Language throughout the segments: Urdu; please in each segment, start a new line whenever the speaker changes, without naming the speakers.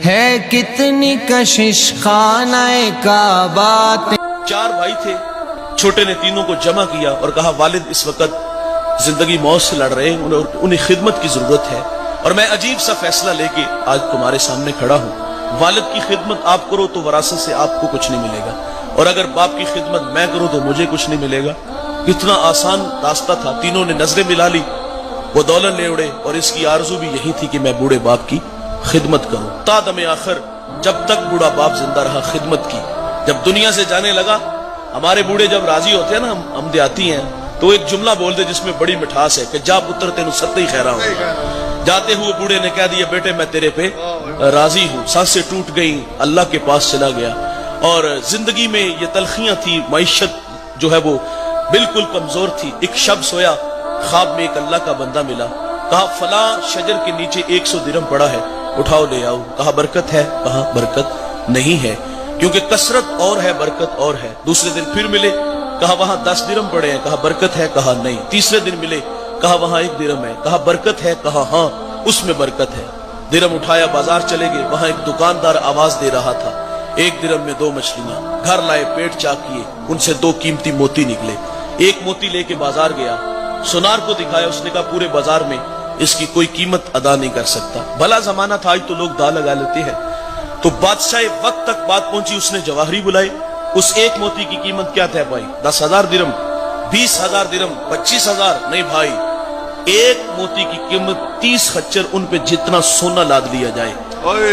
ہے کتنی کشش خانہ کعبہ.
4 بھائی تھے، چھوٹے نے تینوں کو جمع کیا اور کہا والد اس وقت زندگی موت سے لڑ رہے ہیں، انہیں خدمت کی ضرورت ہے، اور میں عجیب سا فیصلہ لے کے آج تمہارے سامنے کھڑا ہوں. والد کی خدمت آپ کرو تو وراثت سے آپ کو کچھ نہیں ملے گا، اور اگر باپ کی خدمت میں کروں تو مجھے کچھ نہیں ملے گا. کتنا آسان راستہ تھا. تینوں نے نظریں ملا لی، وہ دولت لے اڑے، اور اس کی آرزو بھی یہی تھی کہ میں بوڑھے باپ کی خدمت کروں. تا دم آخر جب تک بوڑھا باپ زندہ رہا خدمت کی. جب دنیا سے جانے لگا، ہمارے بوڑھے جب راضی ہوتے ہیں نا، ہم دیہاتی ہیں، تو ایک جملہ بولتے جس میں بڑی مٹھاس ہے کہ جا پتر تینو ستہ ہی خیرہ ہوں. جاتے ہوئے بوڑھے نے کہہ دیا بیٹے میں تیرے پہ راضی ہوں. سانسیں ٹوٹ گئیں، اللہ کے پاس چلا گیا. اور زندگی میں یہ تلخیاں تھی، معیشت جو ہے وہ بالکل کمزور تھی. ایک شب سویا، خواب میں ایک اللہ کا بندہ ملا. کہا فلاں شجر کے نیچے 100 درہم پڑا ہے، اٹھاؤ لے آؤ. کہا برکت ہے؟ کہا برکت نہیں ہے، کیونکہ کثرت اور ہے برکت اور ہے. دوسرے دن پھر ملے، کہا وہاں 10 درہم پڑے ہیں. کہا برکت ہے؟ کہا نہیں. تیسرے دن ملے، کہا وہاں 1 درہم ہے. کہا برکت ہے؟ کہا ہاں اس میں برکت ہے. درہم اٹھایا، بازار چلے گئے. وہاں ایک دکاندار آواز دے رہا تھا 1 درہم میں 2 مچھلیاں. گھر لائے، پیٹ چاک کیے، ان سے 2 قیمتی موتی نکلے. ایک موتی لے کے بازار گیا، سونار کو دکھایا. اس نے کہا پورے بازار میں اس کی کوئی قیمت ادا نہیں کر سکتا. بھلا زمانہ تھا، آج تو لوگ دا لگا لیتے ہیں. تو بادشاہ وقت تک بات پہنچی، اس نے جواہری بلائے. اس ایک موتی کی قیمت کیا طے پائی؟ 10,000 درہم، 20,000 درہم، 25,000. نہیں بھائی، ایک موتی کی قیمت 30 خچر، ان پہ جتنا سونا لاد لیا جائے.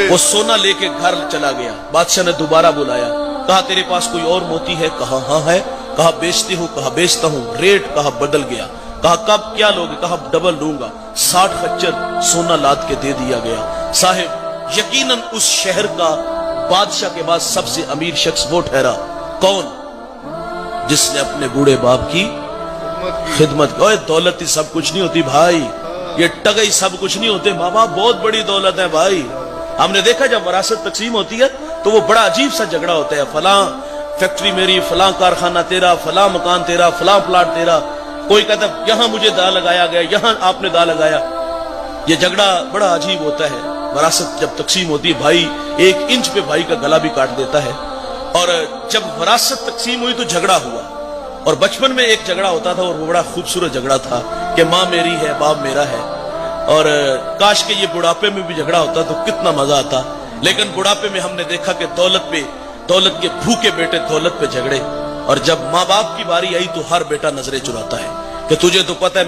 وہ سونا لے کے گھر چلا گیا. بادشاہ نے دوبارہ بلایا، کہا تیرے پاس کوئی اور موتی ہے؟ کہا ہاں ہے. کہا بیچتے ہو؟ کہا بیچتا ہوں. ریٹ کہا بدل گیا. کہا کب کیا لوگے؟ کہا ڈبل لوں گا. 60 خچر سونا لاد کے دے دیا گیا. صاحب یقیناً اس شہر کا بادشاہ کے بعد سب سے امیر شخص وہ ٹھہرا. کون؟ جس نے اپنے بوڑھے باپ کی خدمت کی. دولت ہی سب کچھ نہیں ہوتی بھائی، یہ ٹگئی سب کچھ نہیں ہوتے. ماں باپ بہت بڑی دولت ہے بھائی. ہم نے دیکھا جب وراثت تقسیم ہوتی ہے تو وہ بڑا عجیب سا جھگڑا ہوتا ہے. فلاں فیکٹری میری، فلاں کارخانہ تیرا، فلاں مکان تیرا، فلاں پلاٹ تیرا. کوئی کہتا ہے یہاں مجھے دا لگایا گیا، یہاں آپ نے دا لگایا. یہ جھگڑا بڑا عجیب ہوتا ہے. وراثت جب تقسیم ہوتی ہے، بھائی 1 انچ پہ بھائی کا گلا بھی کاٹ دیتا ہے. اور جب وراثت تقسیم ہوئی تو جھگڑا ہوا. اور بچپن میں ایک جھگڑا ہوتا تھا، اور وہ بڑا خوبصورت جھگڑا تھا کہ ماں میری ہے، باپ میرا ہے. اور کاش کہ یہ بڑھاپے میں بھی جھگڑا ہوتا تو کتنا مزہ آتا. لیکن بڑھاپے میں ہم نے دیکھا کہ دولت کے بھوکے بیٹے دولت پہ جھگڑے. اور جب ماں باپ کی باری آئی تو ہر بیٹا نظریں چراتا ہے کہ تجھے تو پتہ ہے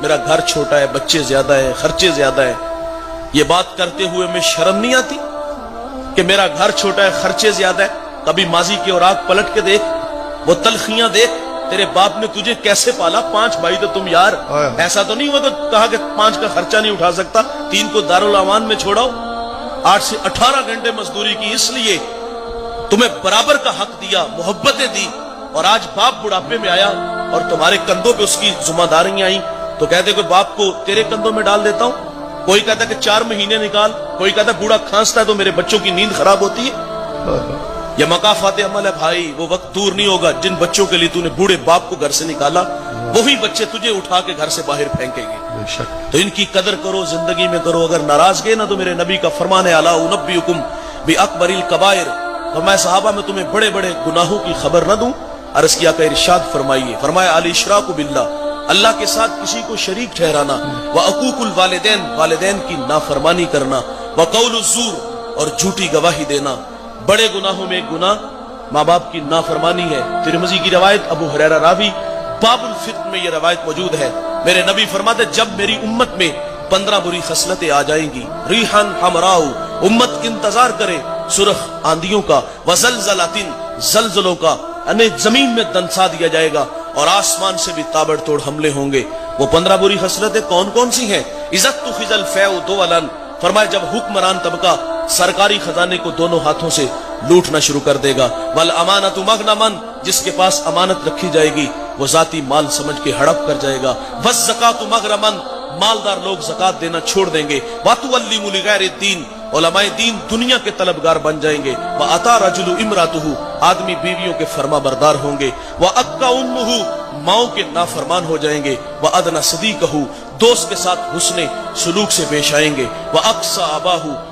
میرا گھر چھوٹا ہے، بچے زیادہ ہے، خرچے زیادہ ہے. یہ بات کرتے ہوئے میں شرم نہیں آتی کہ میرا گھر چھوٹا ہے، خرچے زیادہ ہے؟ کبھی ماضی کی اوراق پلٹ کے دیکھ، وہ تلخیاں دیکھ. تیرے باپ نے تجھے کیسے پالا؟ 5 بھائی تو تم یار. ایسا تو نہیں ہوا تو کہا کہ 5 کا خرچہ نہیں اٹھا سکتا، 3 کو دارالامان میں چھوڑاؤ. 8 سے 18 گھنٹے مزدوری کی، اس لیے تمہیں برابر کا حق دیا، محبتیں دی. اور آج باپ بڑھاپے میں آیا اور تمہارے کندھوں پہ اس کی ذمہ داریاں آئیں تو کہتے کہ باپ کو تیرے کندھوں میں ڈال دیتا ہوں. کوئی کہتا کہ 4 مہینے نکال، کوئی کہتا بوڑھا کھانستا ہے تو میرے بچوں کی نیند خراب ہوتی ہے. یہ مقافات عمل ہے بھائی. وہ وقت دور نہیں ہوگا جن بچوں کے لیے تو نے بوڑھے باپ کو گھر سے نکالا، وہی بچے تجھے اٹھا کے گھر سے باہر پھینکیں گے. تو ان کی قدر کرو، زندگی میں کرو. اگر ناراض گئے نا تو میرے نبی کا فرمان ہے الا انبئکم باکبر الکبائر. فرمایا صحابہ میں تمہیں بڑے بڑے گناہوں کی خبر نہ دوں؟ عرض کیا کہ ارشاد فرمائیے. فرمایا الاشراک باللہ، اللہ کے ساتھ کسی کو شریک ٹھہرانا. وعقوق الوالدین، والدین کی نافرمانی کرنا. وقول الزور، اور جھوٹی گواہی دینا. بڑے گناہوں میں ایک گناہ ماں باپ کی نافرمانی ہے. ترمذی کی روایت، ابو ہریرہ راوی، باب الفتن میں یہ روایت موجود ہے. میرے نبی فرماتے جب میری امت میں 15 بری خصلتیں آ جائیں گی، ریحان حمراؤ، امت انتظار کرے سرخ آندھیوں کا، وزلزلاتن، زلزلوں کا، یعنی زمین میں دنسا دیا جائے گا اور آسمان سے بھی تابڑ توڑ حملے ہوں گے. وہ 15 بری خصلتیں کون کون سی ہیں؟ عزت تخذ الفیء دولا. فرمایا جب حکمران طبقہ سرکاری خزانے کو دونوں ہاتھوں سے لوٹنا شروع کر دے گا. والامانۃ مغنما، جس کے پاس امانت رکھی جائے گی وہ ذاتی مال سمجھ کے ہڑپ کر جائے گا. والزکاۃ مغرما، مالدار لوگ زکات دینا چھوڑ دیں گے. وتولم لغیر الدین، علماء دین دنیا کے طلبگار بن جائیں گے. وَأَتَى رَجُلُ امرأته، آدمی بیویوں کے فرما بردار ہوں گے. وَأَكَّ أُمُّهُ، ماؤں کے نافرمان ہو جائیں گے. وَأَدْنَى صَدِيقَهُ، دوست کے ساتھ حسن سلوک سے پیش آئیں گے. وَأَقْصَى أَبَاهُ،